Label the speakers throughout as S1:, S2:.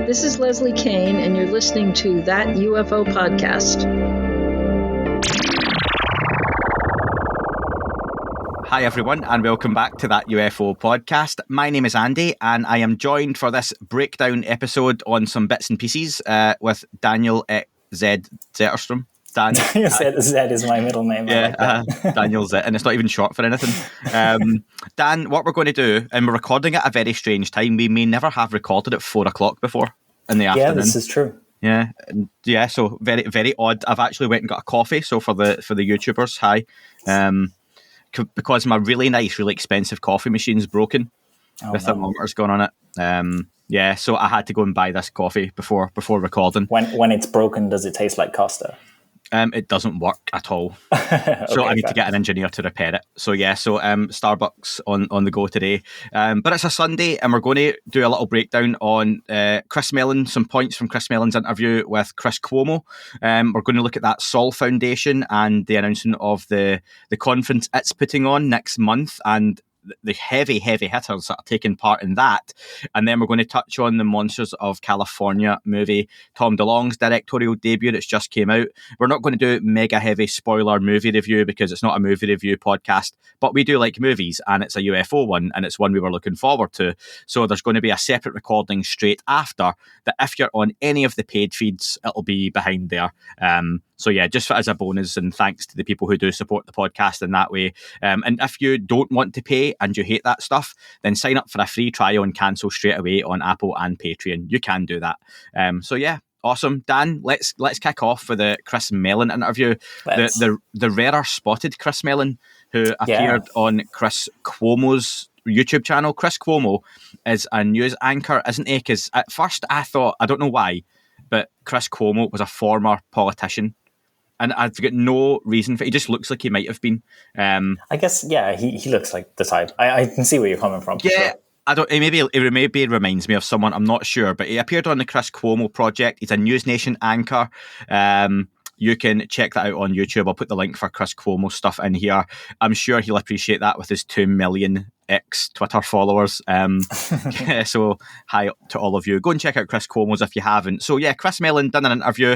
S1: This is Leslie Kane, and you're listening to That UFO Podcast.
S2: Hi everyone, and welcome back to That UFO Podcast. My name is Andy, and I am joined for this breakdown episode on some bits and pieces with Daniel Z. Zetterstrom. Dan.
S3: Z is my middle name.
S2: Yeah,
S3: I like that.
S2: Daniel Z, and it's not even short for anything. Dan, what we're going to do, and we're recording at a very strange time. We may never have recorded at 4 o'clock before in the afternoon.
S3: Yeah, this is true.
S2: Yeah. So very, very odd. I've actually went and got a coffee. So for the YouTubers, hi. Because my really nice, really expensive coffee machine's broken. The thermometer's gone on it. So I had to go and buy this coffee before recording.
S3: When it's broken, does it taste like Costa?
S2: It doesn't work at all. So I need to get an engineer to repair it. So Starbucks on the go today. But it's a Sunday, and we're going to do a little breakdown on Chris Mellon, some points from Chris Mellon's interview with Chris Cuomo. We're going to look at that Sol Foundation and the announcement of the conference it's putting on next month, and the heavy hitters that are taking part in that. And then we're going to touch on the Monsters of California movie, Tom DeLonge's directorial debut that's just came out. We're not going to do mega heavy spoiler movie review because it's not a movie review podcast, but we do like movies, and it's a UFO one, and it's one we were looking forward to. So there's going to be a separate recording straight after that. If you're on any of the paid feeds, it'll be behind there. Just as a bonus, and thanks to the people who do support the podcast in that way. And if you don't want to pay and you hate that stuff, then sign up for a free trial and cancel straight away on Apple and Patreon. You can do that. Awesome. Dan, let's kick off with the Chris Mellon interview. The rarer spotted Chris Mellon, who appeared on Chris Cuomo's YouTube channel. Chris Cuomo is a news anchor, isn't he? Because at first I thought, I don't know why, but Chris Cuomo was a former politician. And I've got no reason for it. He just looks like he might have been.
S3: I guess, he looks like the type. I can see where you're coming from.
S2: Yeah,
S3: sure.
S2: I don't. It maybe reminds me of someone. I'm not sure, but he appeared on the Chris Cuomo project. He's a News Nation anchor. You can check that out on YouTube. I'll put the link for Chris Cuomo stuff in here. I'm sure he'll appreciate that with his 2 million Twitter followers. So hi to all of you. Go and check out Chris Cuomo's if you haven't. So yeah, Chris Mellon done an interview.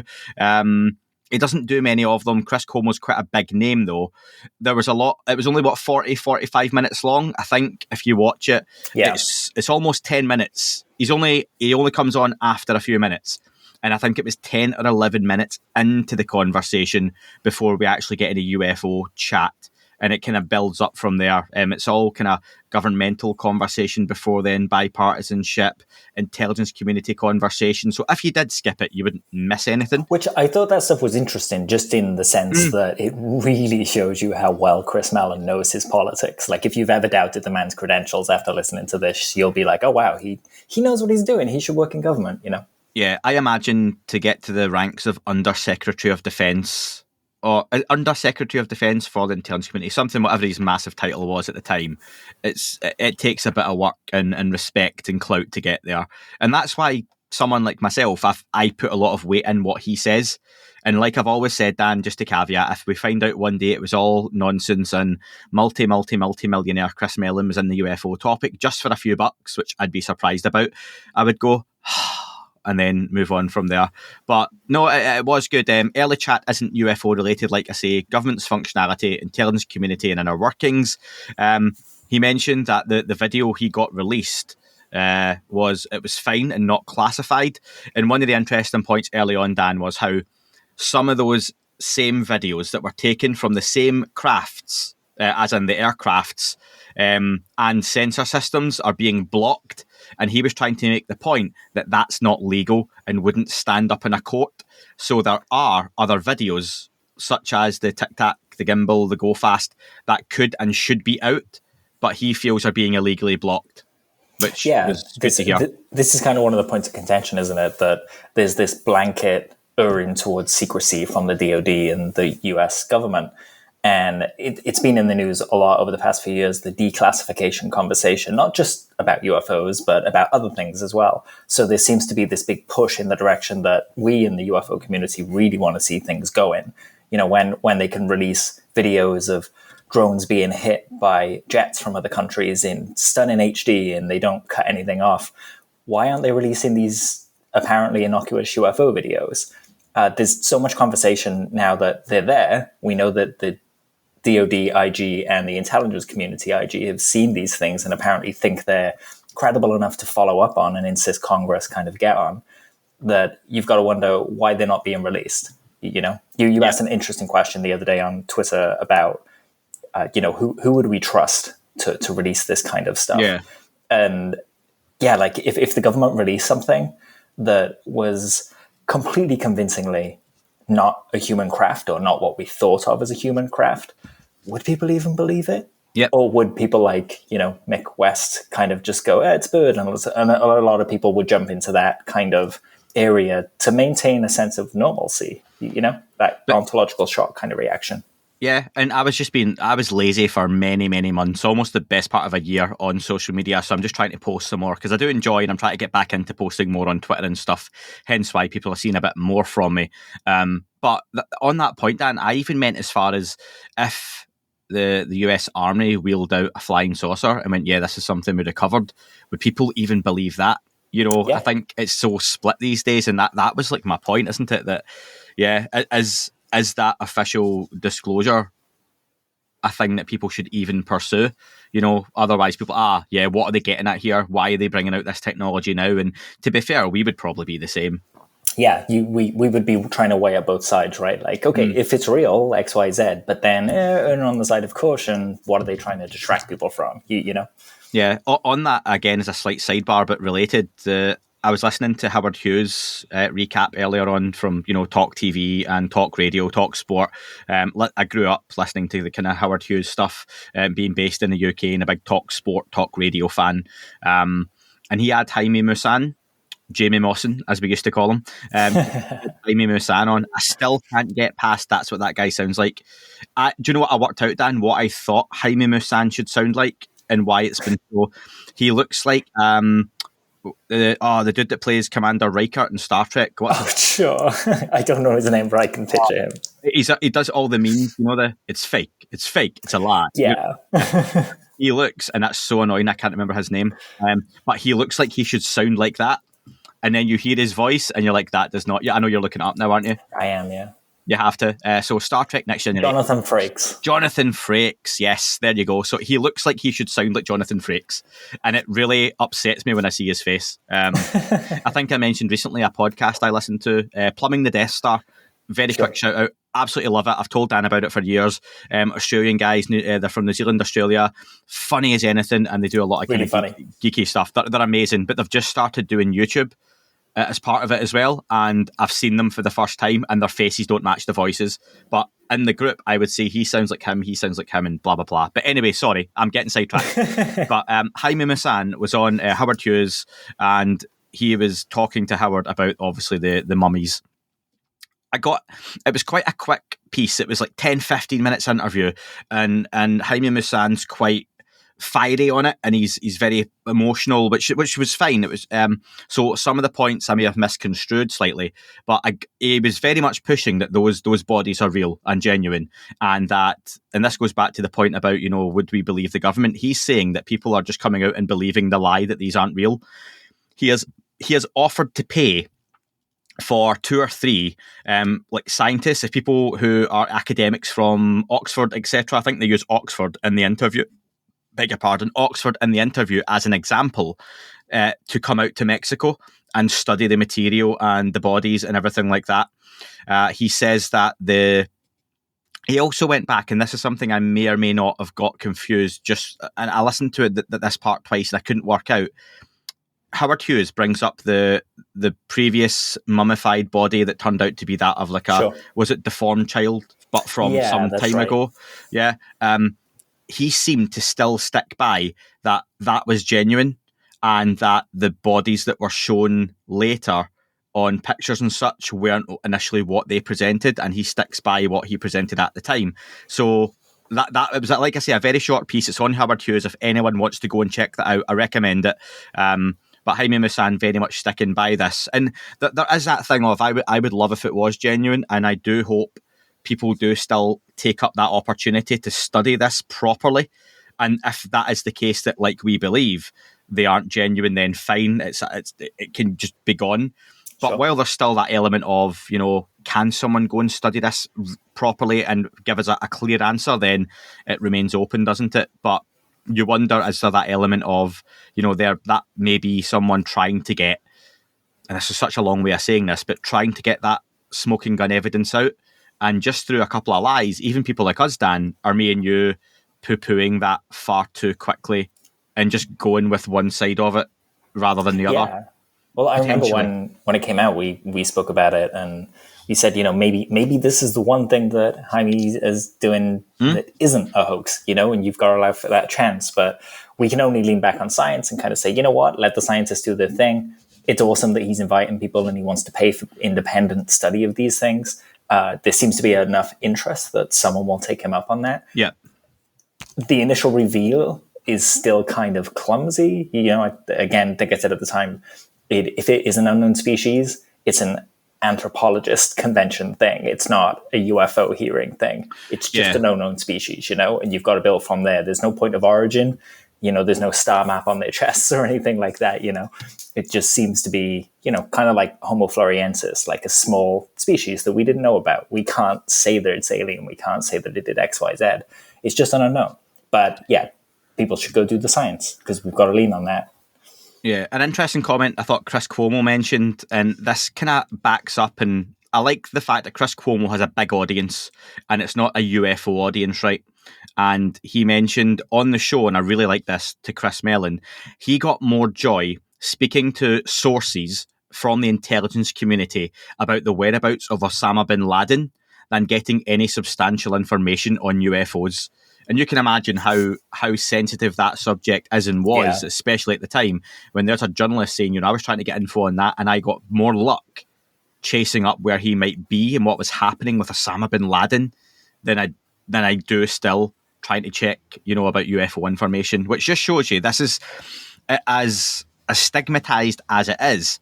S2: He doesn't do many of them. Chris Cuomo's quite a big name, though. There was a lot. It was only, 45 minutes long, I think, if you watch it.
S3: Yeah.
S2: It's almost 10 minutes. He only comes on after a few minutes. And I think it was 10 or 11 minutes into the conversation before we actually get any UFO chat. And it kind of builds up from there. It's all kind of governmental conversation before then, bipartisanship, intelligence community conversation. So if you did skip it, you wouldn't miss anything.
S3: Which I thought that stuff was interesting, just in the sense that it really shows you how well Chris Mellon knows his politics. Like, if you've ever doubted the man's credentials after listening to this, you'll be like, oh, wow, he knows what he's doing. He should work in government, you know?
S2: Yeah, I imagine to get to the ranks of Undersecretary of Defence, or Undersecretary of Defence for the Intelligence Community, something, whatever his massive title was at the time, it takes a bit of work and respect and clout to get there. And that's why someone like myself, I put a lot of weight in what he says. And like I've always said, Dan, just to caveat, if we find out one day it was all nonsense and multi-millionaire Chris Mellon was in the UFO topic just for a few bucks, which I'd be surprised about, I would go, and then move on from there. But no, it was good. Early chat isn't UFO related, like I say. Government's functionality, intelligence community, and inner workings. He mentioned that the video he got released was fine and not classified. And one of the interesting points early on, Dan, was how some of those same videos that were taken from the same crafts, as in the aircrafts, and sensor systems are being blocked. And he was trying to make the point that that's not legal and wouldn't stand up in a court. So there are other videos, such as the Tic Tac, the Gimbal, the Go Fast, that could and should be out, but he feels are being illegally blocked, which is good to hear.
S3: This is kind of one of the points of contention, isn't it? That there's this blanket erring towards secrecy from the DoD and the US government. And it's been in the news a lot over the past few years, the declassification conversation, not just about UFOs, but about other things as well. So there seems to be this big push in the direction that we in the UFO community really want to see things go in. You know, when they can release videos of drones being hit by jets from other countries in stunning HD and they don't cut anything off, why aren't they releasing these apparently innocuous UFO videos. There's so much conversation now that they're there. We know that the DoD IG and the intelligence community IG have seen these things and apparently think they're credible enough to follow up on and insist Congress kind of get on, that you've got to wonder why they're not being released. You asked an interesting question the other day on Twitter about, who would we trust to release this kind of stuff?
S2: Yeah.
S3: And yeah, like if the government released something that was completely convincingly not a human craft or not what we thought of as a human craft, would people even believe it?
S2: Yep.
S3: Or would people like, Mick West kind of just go, it's bird, and a lot of people would jump into that kind of area to maintain a sense of normalcy, that ontological shock kind of reaction.
S2: Yeah, and I was lazy for many, many months, almost the best part of a year on social media. So I'm just trying to post some more because I do enjoy, and I'm trying to get back into posting more on Twitter and stuff. Hence why people are seeing a bit more from me. But on that point, Dan, I even meant as far as if the US Army wheeled out a flying saucer and went, yeah, this is something we recovered, would people even believe that? Yeah. I think it's so split these days, and that was like my point, isn't it? That, yeah, is that official disclosure a thing that people should even pursue? Otherwise people, what are they getting at here? Why are they bringing out this technology now? And to be fair, we would probably be the same.
S3: Yeah, we would be trying to weigh up both sides, right? Like, okay, if it's real, X, Y, Z, but then on the side of caution, what are they trying to distract people from?
S2: Yeah, on that, again, as a slight sidebar, but related, I was listening to Howard Hughes' recap earlier on from, Talk TV and Talk Radio, Talk Sport. I grew up listening to the kind of Howard Hughes stuff, being based in the UK and a big Talk Sport, Talk Radio fan. And he had Jaime Maussan, Jamie Mawson, as we used to call him, Jaime Maussan on. I still can't get past that's what that guy sounds like. Do you know what I worked out, Dan? What I thought Jaime Maussan should sound like and why it's been so... He looks like... the dude that plays Commander Riker in Star Trek.
S3: Sure. I don't know his name, but I can picture him.
S2: He does all the memes, it's fake, it's a lie.
S3: Yeah.
S2: He looks, and that's so annoying, I can't remember his name, but he looks like he should sound like that. And then you hear his voice, and you're like, that does not... Yeah, I know you're looking it up now, aren't you?
S3: I am, yeah.
S2: You have to. So Star Trek Next Generation. Jonathan Frakes, yes, there you go. So he looks like he should sound like Jonathan Frakes. And it really upsets me when I see his face. I think I mentioned recently a podcast I listened to, Plumbing the Death Star. Very quick shout out. Absolutely love it. I've told Dan about it for years. Australian guys, they're from New Zealand, Australia. Funny as anything, and they do a lot of
S3: really
S2: geeky stuff. They're amazing, but they've just started doing YouTube as part of it as well, and I've seen them for the first time, and their faces don't match the voices, but in the group I would say he sounds like him, and blah blah blah. But anyway, sorry, I'm getting sidetracked. But Jaime Maussan was on Howard Hughes, and he was talking to Howard about obviously the mummies. It was quite a quick piece. It was like 10-15 minutes interview, and Jaime Maussan's quite fiery on it, and he's very emotional, which was fine. It was so some of the points I may have misconstrued slightly, but he was very much pushing that those bodies are real and genuine, and this goes back to the point about would we believe the government? He's saying that people are just coming out and believing the lie that these aren't real. He has offered to pay for 2 or 3 like scientists, if people who are academics from Oxford, etc. I think they use Oxford in the interview. Oxford in the interview as an example, to come out to Mexico and study the material and the bodies and everything like that. He says that he also went back, and this is something I may or may not have got confused, and I listened to it this part twice and I couldn't work out. Howard Hughes brings up the previous mummified body that turned out to be that of was it deformed child, but from some time ago. Yeah. He seemed to still stick by that was genuine, and that the bodies that were shown later on pictures and such weren't initially what they presented, and he sticks by what he presented at the time. So that it was, like I say, a very short piece. It's on Howard Hughes. If anyone wants to go and check that out, I recommend it. But Jaime Maussan very much sticking by this, and there is that thing of I would love if it was genuine, and I do hope people do still take up that opportunity to study this properly. And if that is the case, that like we believe they aren't genuine, then fine, it can just be gone. But
S3: Sure.
S2: while there's still that element of, can someone go and study this properly and give us a clear answer, then it remains open, doesn't it? But you wonder, is there that element of, that may be someone trying to get, and this is such a long way of saying this, but trying to get that smoking gun evidence out, and just through a couple of lies, even people like us, Dan, are me and you poo-pooing that far too quickly and just going with one side of it rather than the other.
S3: Well, I remember when it came out, we spoke about it, and we said, maybe this is the one thing that Jaime is doing that isn't a hoax, and you've got to allow for that chance. But we can only lean back on science and kind of say, you know what, let the scientists do their thing. It's awesome that he's inviting people and he wants to pay for independent study of these things. There seems to be enough interest that someone will take him up on that.
S2: Yeah.
S3: The initial reveal is still kind of clumsy. Again, I think I said at the time, if it is an unknown species, it's an anthropologist convention thing. It's not a UFO hearing thing. It's just an unknown species, and you've got to build from there. There's no point of origin. There's no star map on their chests or anything like that. It just seems to be, kind of like Homo floresiensis, like a small species that we didn't know about. We can't say that it's alien. We can't say that it did X, Y, Z. It's just an unknown. But yeah, people should go do the science because we've got to lean on that.
S2: Yeah, an interesting comment I thought Chris Cuomo mentioned, and this kind of backs up, and I like the fact that Chris Cuomo has a big audience and it's not a UFO audience, right? And he mentioned on the show, and I really like this, to Chris Mellon, he got more joy speaking to sources from the intelligence community about the whereabouts of Osama bin Laden than getting any substantial information on UFOs. And you can imagine how sensitive that subject is and was, especially at the time, when there's a journalist saying, I was trying to get info on that and I got more luck chasing up where he might be and what was happening with Osama bin Laden than I do still trying to check, about UFO information, which just shows you this is, as stigmatized as it is,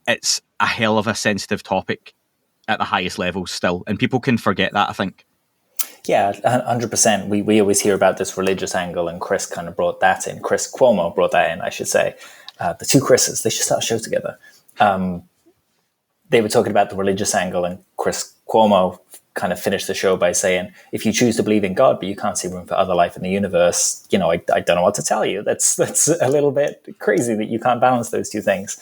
S2: it's a hell of a sensitive topic at the highest levels still. And people can forget that, I think.
S3: Yeah, 100%. We always hear about this religious angle, and Chris kind of brought that in. Chris Cuomo brought that in, I should say. The two Chris's, they should start a show together. They were talking about the religious angle, and Chris Cuomo kind of finished the show by saying, if you choose to believe in God, but you can't see room for other life in the universe, I don't know what to tell you. That's a little bit crazy that you can't balance those two things.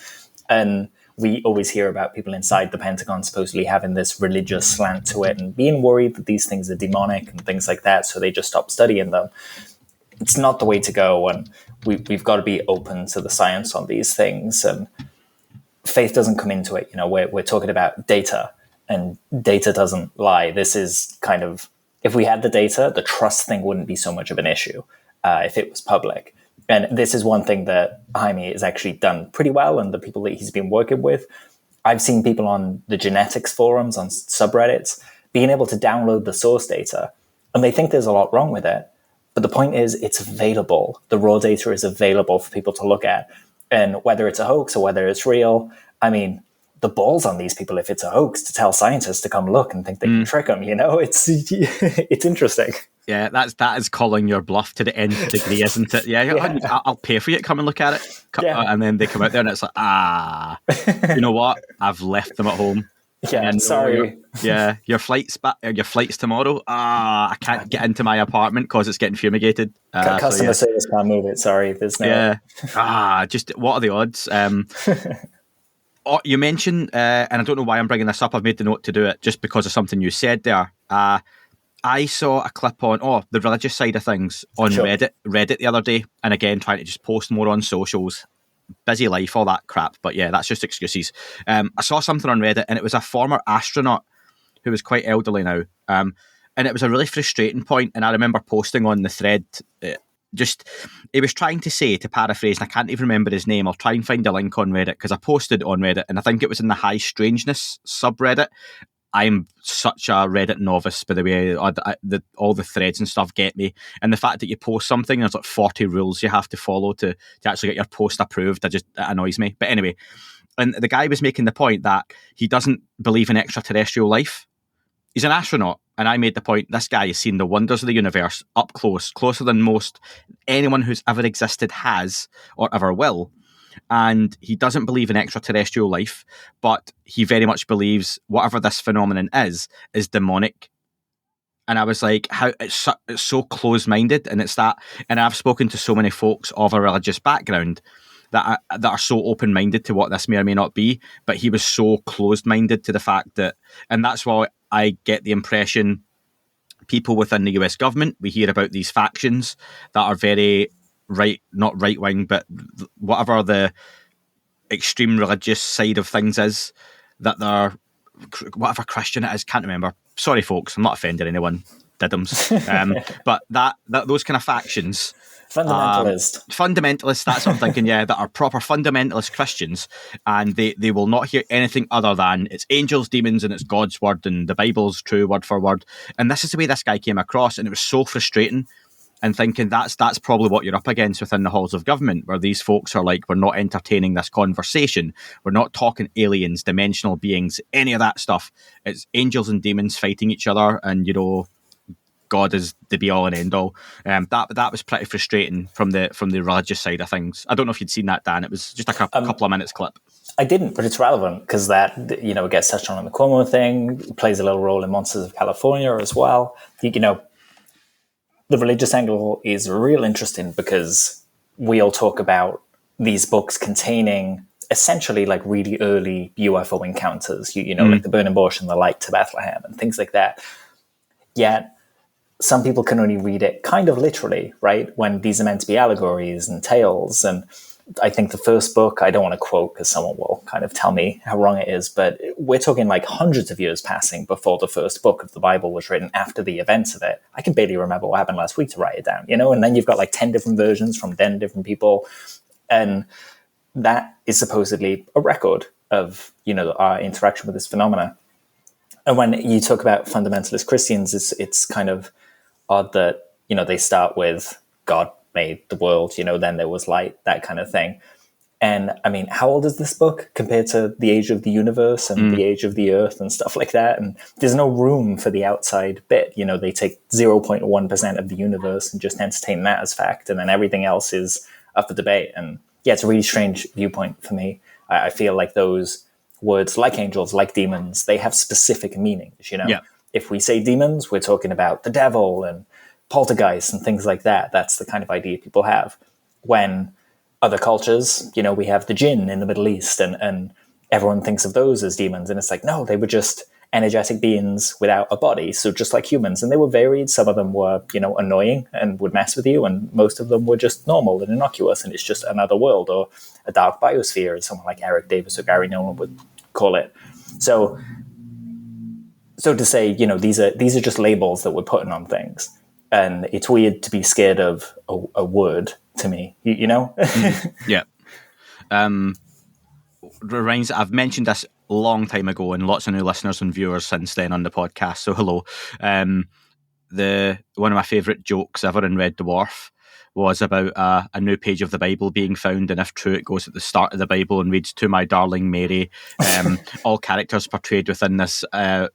S3: And we always hear about people inside the Pentagon supposedly having this religious slant to it and being worried that these things are demonic and things like that, so they just stop studying them. It's not the way to go, and we've got to be open to the science on these things, and faith doesn't come into it. We're talking about data, and data doesn't lie. This is kind of, if we had the data, the trust thing wouldn't be so much of an issue if it was public. And this is one thing that Jaime has actually done pretty well, and the people that he's been working with. I've seen people on the genetics forums, on subreddits, being able to download the source data, and they think there's a lot wrong with it. But the point is, it's available. The raw data is available for people to look at. And whether it's a hoax or whether it's real, the balls on these people, if it's a hoax, to tell scientists to come look and think they can trick them, it's interesting.
S2: Yeah, that is calling your bluff to the nth degree, isn't it? Yeah. I'll pay for you to come and look at it. And then they come out there and it's like, you know what? I've left them at home.
S3: Yeah, sorry.
S2: Your flight's tomorrow. I can't get into my apartment because it's getting fumigated.
S3: Customer service can't move it. Sorry, there's no.
S2: Just what are the odds? You mentioned, and I don't know why I'm bringing this up. I've made the note to do it just because of something you said there. I saw a clip on the religious side of things on Reddit the other day, and again trying to just post more on socials. Busy life, all that crap, but yeah, that's just excuses. I saw something on Reddit, and it was a former astronaut who was quite elderly now, and it was a really frustrating point. And I remember posting on the thread, he was trying to say, to paraphrase, and I can't even remember his name. I'll try and find a link on Reddit because I posted on Reddit, and I think it was in the High Strangeness subreddit. I'm such a Reddit novice, by the way. All the threads and stuff get me. And the fact that you post something, there's like 40 rules you have to follow to actually get your post approved, that annoys me. But anyway, and the guy was making the point that he doesn't believe in extraterrestrial life. He's an astronaut. And I made the point, this guy has seen the wonders of the universe up close, closer than anyone who's ever existed has or ever will. and he doesn't believe in extraterrestrial life, but he very much believes whatever this phenomenon is demonic. And I was like, how it's so close-minded, and it's that. And I've spoken to so many folks of a religious background that are so open-minded to what this may or may not be, but he was so closed-minded to the fact that, and that's why I get the impression people within the US government, we hear about these factions that are very right, not right-wing, but whatever the extreme religious side of things is, that they're, whatever Christian it is, can't remember. Sorry, folks, I'm not offending anyone. Diddums. But that those kind of factions, fundamentalists, that's what I'm thinking, yeah, that are proper fundamentalist Christians, and they will not hear anything other than it's angels, demons, and it's God's word, and the Bible's true word for word. And this is the way this guy came across, and it was so frustrating. And thinking that's probably what you're up against within the halls of government, where these folks are like, we're not entertaining this conversation. We're not talking aliens, dimensional beings, any of that stuff. It's angels and demons fighting each other, and God is the be all and end all. That was pretty frustrating from the religious side of things. I don't know if you'd seen that, Dan. It was just a couple of minutes clip.
S3: I didn't, but it's relevant because that it gets touched on in the Cuomo thing. Plays a little role in Monsters of California as well. The religious angle is real interesting because we all talk about these books containing essentially like really early UFO encounters, like the burning bush and the light to Bethlehem and things like that. Yet some people can only read it kind of literally, right? When these are meant to be allegories and tales. And I think the first book, I don't want to quote because someone will kind of tell me how wrong it is, but we're talking like hundreds of years passing before the first book of the Bible was written, after the events of it. I can barely remember what happened last week to write it down, and then you've got like 10 different versions from 10 different people. And that is supposedly a record of, our interaction with this phenomena. And when you talk about fundamentalist Christians, it's kind of odd that, they start with God made the world, then there was light, that kind of thing. And I mean, how old is this book compared to the age of the universe and the age of the earth and stuff like that? And there's no room for the outside bit. They take 0.1% of the universe and just entertain that as fact. And then everything else is up for debate. And yeah, it's a really strange viewpoint for me. I feel like those words, like angels, like demons, they have specific meanings, Yeah. If we say demons, we're talking about the devil and poltergeist and things like that. That's the kind of idea people have. When other cultures, we have the jinn in the Middle East and everyone thinks of those as demons. And it's like, no, they were just energetic beings without a body. So just like humans, and they were varied. Some of them were, annoying and would mess with you. And most of them were just normal and innocuous. And it's just another world, or a dark biosphere, as someone like Eric Davis or Gary Nolan would call it. So to say, these are just labels that we're putting on things. And it's weird to be scared of a word to me,
S2: Yeah. Reminds, I've mentioned this a long time ago, and lots of new listeners and viewers since then on the podcast. So hello. One of my favourite jokes ever in Red Dwarf was about a new page of the Bible being found, and if true, it goes at the start of the Bible and reads, "To my darling Mary." All characters portrayed within this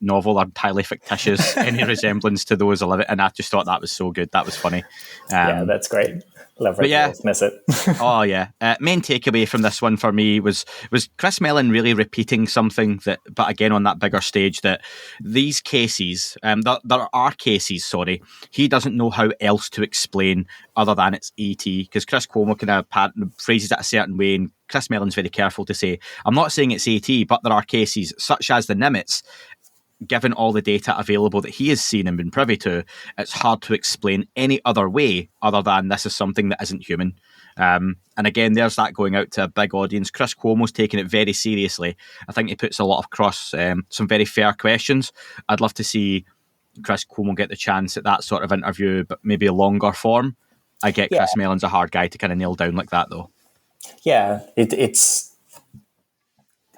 S2: novel are entirely fictitious. Any resemblance to those are living, and I just thought that was so good. That was funny.
S3: Yeah, that's great. Love it. Miss it.
S2: Oh yeah. Main takeaway from this one for me was Chris Mellon really repeating something that, but again on that bigger stage, that these cases, there are cases. Sorry, he doesn't know how else to explain other than it's ET, because Chris Cuomo kind of phrases it a certain way, and Chris Mellon's very careful to say, "I'm not saying it's ET, but there are cases such as the Nimitz." Given all the data available that he has seen and been privy to, it's hard to explain any other way other than this is something that isn't human. And again, there's that going out to a big audience. Chris Cuomo's taking it very seriously. I think he puts a lot across some very fair questions. I'd love to see Chris Cuomo get the chance at that sort of interview, but maybe a longer form. I get Chris Mellon's a hard guy to kind of nail down like that, though.
S3: Yeah, it's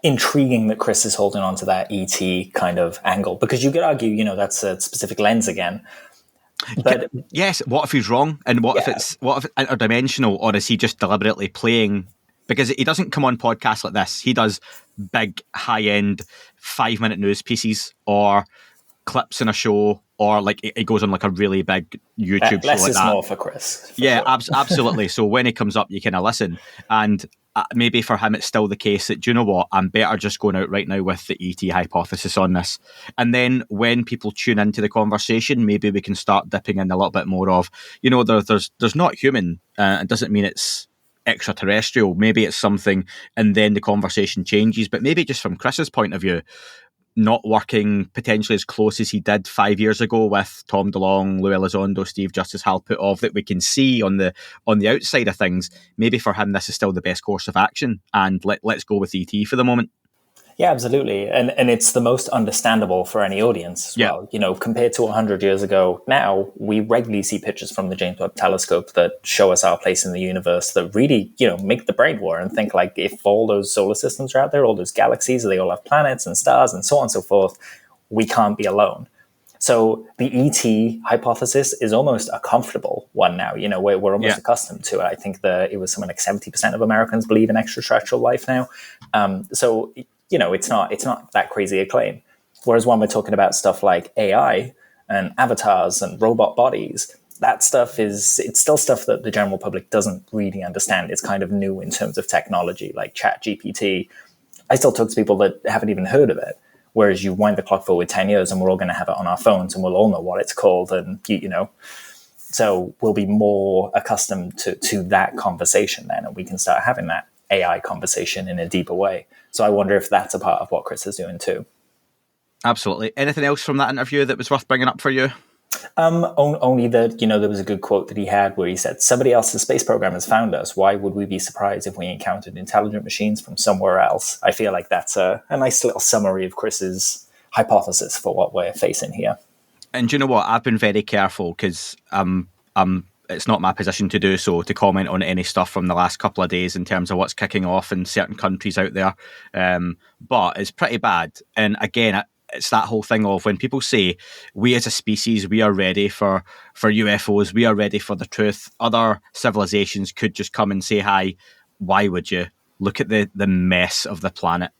S3: intriguing that Chris is holding on to that ET kind of angle, because you could argue, that's a specific lens again. But
S2: yes, what if he's wrong? And what if it's interdimensional, or is he just deliberately playing? Because he doesn't come on podcasts like this. He does big, high-end 5-minute news pieces or clips in a show, or like it goes on like a really big YouTube show
S3: less
S2: like
S3: is
S2: that.
S3: More for Chris.
S2: Absolutely. So when he comes up, you kind of listen. And maybe for him it's still the case that, do you know what, I'm better just going out right now with the ET hypothesis on this. And then when people tune into the conversation, maybe we can start dipping in a little bit more of, there's not human. It doesn't mean it's extraterrestrial. Maybe it's something, and then the conversation changes. But maybe just from Chris's point of view, not working potentially as close as he did 5 years ago with Tom DeLonge, Lou Elizondo, Steve Justice, Hal Puthoff, that we can see on the outside of things. Maybe for him, this is still the best course of action, and let's go with ET for the moment.
S3: Yeah, absolutely. And it's the most understandable for any audience as well. Compared to 100 years ago, now we regularly see pictures from the James Webb Telescope that show us our place in the universe, that really, make the brain war and think, like, if all those solar systems are out there, all those galaxies, they all have planets and stars and so on and so forth, we can't be alone. So the ET hypothesis is almost a comfortable one now. We're almost accustomed to it. I think that it was something like 70% of Americans believe in extraterrestrial life now. So it's not that crazy a claim. Whereas when we're talking about stuff like AI and avatars and robot bodies, that stuff it's still stuff that the general public doesn't really understand. It's kind of new in terms of technology, like ChatGPT. I still talk to people that haven't even heard of it. Whereas you wind the clock forward 10 years and we're all going to have it on our phones and we'll all know what it's called. And, so we'll be more accustomed to that conversation then, and we can start having that AI conversation in a deeper way. So I wonder if that's a part of what Chris is doing too.
S2: Absolutely. Anything else from that interview that was worth bringing up for you?
S3: Only that, there was a good quote that he had where he said, somebody else's space program has found us. Why would we be surprised if we encountered intelligent machines from somewhere else? I feel like that's a nice little summary of Chris's hypothesis for what we're facing here.
S2: And do you know what? I've been very careful because it's not my position to do so, to comment on any stuff from the last couple of days in terms of what's kicking off in certain countries out there. But it's pretty bad. And again, it's that whole thing of when people say, we as a species, we are ready for UFOs, we are ready for the truth. Other civilizations could just come and say hi. Why would you? Look at the mess of the planet,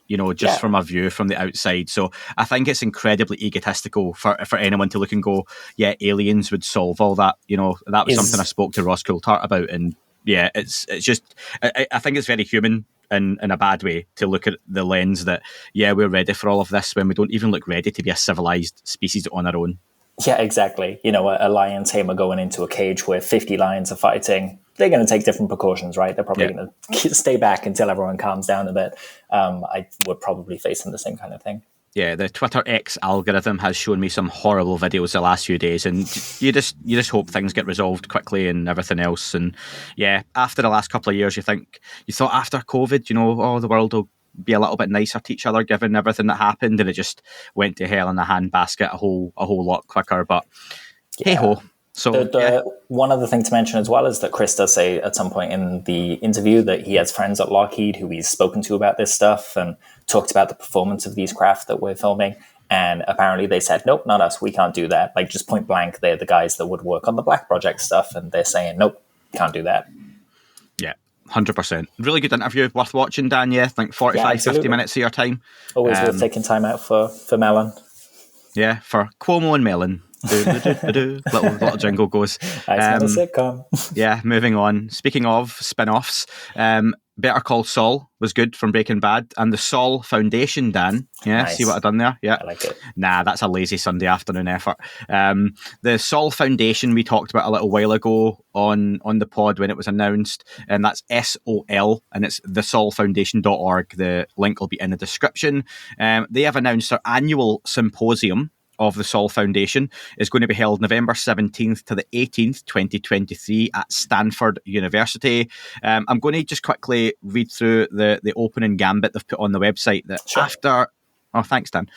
S2: from a view from the outside. So I think it's incredibly egotistical for anyone to look and go, yeah, aliens would solve all that. That was something I spoke to Ross Coulthart about. And yeah, it's just, I think it's very human in a bad way to look at the lens that, yeah, we're ready for all of this when we don't even look ready to be a civilized species on our own.
S3: Yeah, exactly. A lion tamer going into a cage where 50 lions are fighting, they're going to take different precautions, right? They're probably going to stay back until everyone calms down a bit. We're probably facing the same kind of thing.
S2: Yeah, the Twitter X algorithm has shown me some horrible videos the last few days, and you just hope things get resolved quickly and everything else. And yeah, after the last couple of years, you thought after COVID, the world will be a little bit nicer to each other given everything that happened, and it just went to hell in a handbasket a whole lot quicker. But hey ho. So
S3: one other thing to mention as well is that Chris does say at some point in the interview that he has friends at Lockheed who he's spoken to about this stuff and talked about the performance of these craft that we're filming. And apparently they said, nope, not us. We can't do that. Like, just point blank, they're the guys that would work on the Black Project stuff. And they're saying, nope, can't do that.
S2: Yeah, 100%. Really good interview. Worth watching, Dan. Yeah, I think 50 minutes of your time. Always
S3: worth taking time out for Melon.
S2: Yeah, for Cuomo and Melon. Little jingle goes.
S3: It's not a sitcom.
S2: Yeah, moving on. Speaking of spin-offs, Better Call Saul was good from Breaking Bad, and the Saul Foundation, Dan. Yeah, nice. See what I've done there? Yeah.
S3: I like it.
S2: Nah, that's a lazy Sunday afternoon effort. The Saul Foundation we talked about a little while ago on the pod when it was announced, and that's SOL, and it's thesaulfoundation.org. The link will be in the description. They have announced their annual symposium of the Saul Foundation is going to be held November 17th to the 18th, 2023 at Stanford University. I'm going to just quickly read through the opening gambit they've put on the website that after... Oh, thanks, Dan.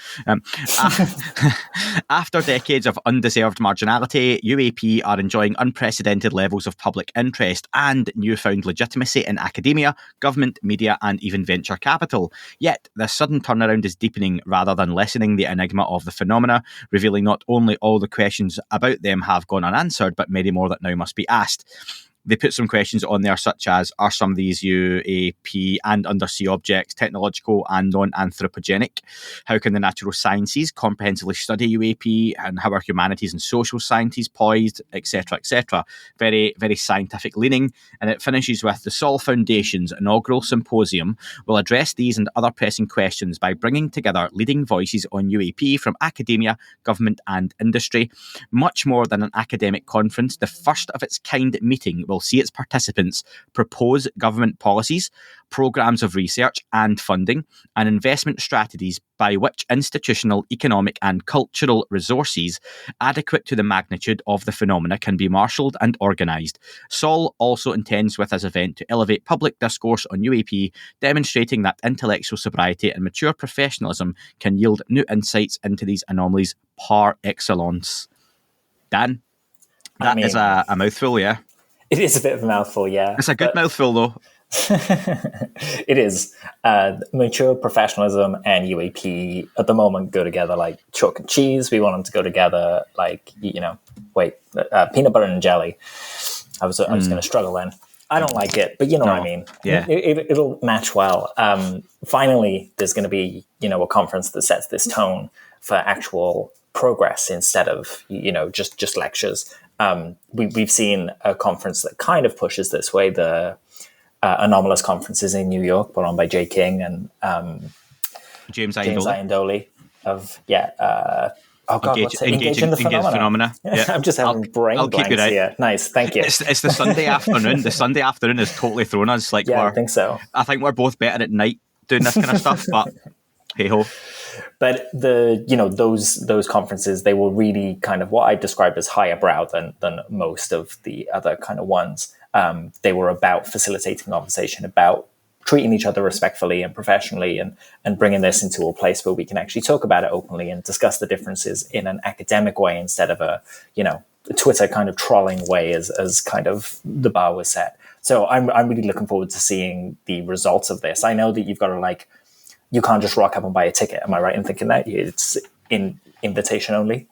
S2: After decades of undeserved marginality, UAP are enjoying unprecedented levels of public interest and newfound legitimacy in academia, government, media, and even venture capital. Yet, this sudden turnaround is deepening rather than lessening the enigma of the phenomena, revealing not only all the questions about them have gone unanswered, but many more that now must be asked. they put some questions on there such as, are some of these UAP and undersea objects technological and non-anthropogenic? How can the natural sciences comprehensively study UAP, and how are humanities and social sciences poised, etc., etc. Very, very scientific leaning. And it finishes with the Sol Foundation's inaugural symposium will address these and other pressing questions by bringing together leading voices on UAP from academia, government and industry. Much more than an academic conference, the first of its kind meeting will see its participants propose government policies, programs of research and funding, and investment strategies by which institutional, economic and cultural resources adequate to the magnitude of the phenomena can be marshalled and organised. Sol also intends with this event to elevate public discourse on UAP, demonstrating that intellectual sobriety and mature professionalism can yield new insights into these anomalies par excellence. Dan, that is a mouthful, yeah?
S3: It is a bit of a mouthful, yeah.
S2: It's a good mouthful, though.
S3: It is. Mature professionalism and UAP at the moment go together like chalk and cheese. We want them to go together like, peanut butter and jelly. I was going to struggle then. I don't like it, but you know what I mean.
S2: Yeah.
S3: It'll match well. Finally, there's going to be, a conference that sets this tone for actual progress instead of, just lectures. We've seen a conference that kind of pushes this way. The Anomalous conferences in New York, put on by Jay King and
S2: James Iandoli
S3: Engage in the Phenomena.
S2: Yeah.
S3: I'm just having brain blanks here. Nice, thank you.
S2: It's the Sunday afternoon. The Sunday afternoon has totally thrown us. I
S3: think so.
S2: I think we're both better at night doing this kind of stuff, but hey ho.
S3: But those conferences, they will really kind of what I described as higher brow than most of the other kind of ones. They were about facilitating conversation, about treating each other respectfully and professionally, and bringing this into a place where we can actually talk about it openly and discuss the differences in an academic way instead of a Twitter kind of trolling way as kind of the bar was set. So I'm really looking forward to seeing the results of this. I know that you've got to you can't just rock up and buy a ticket. Am I right in thinking that it's in invitation only?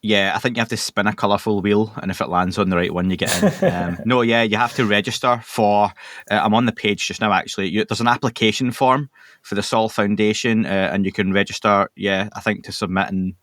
S2: Yeah, I think you have to spin a colourful wheel, and if it lands on the right one, you get in. You have to register for... I'm on the page just now, actually. There's an application form for the Sol Foundation, and you can register, I think, to submit and...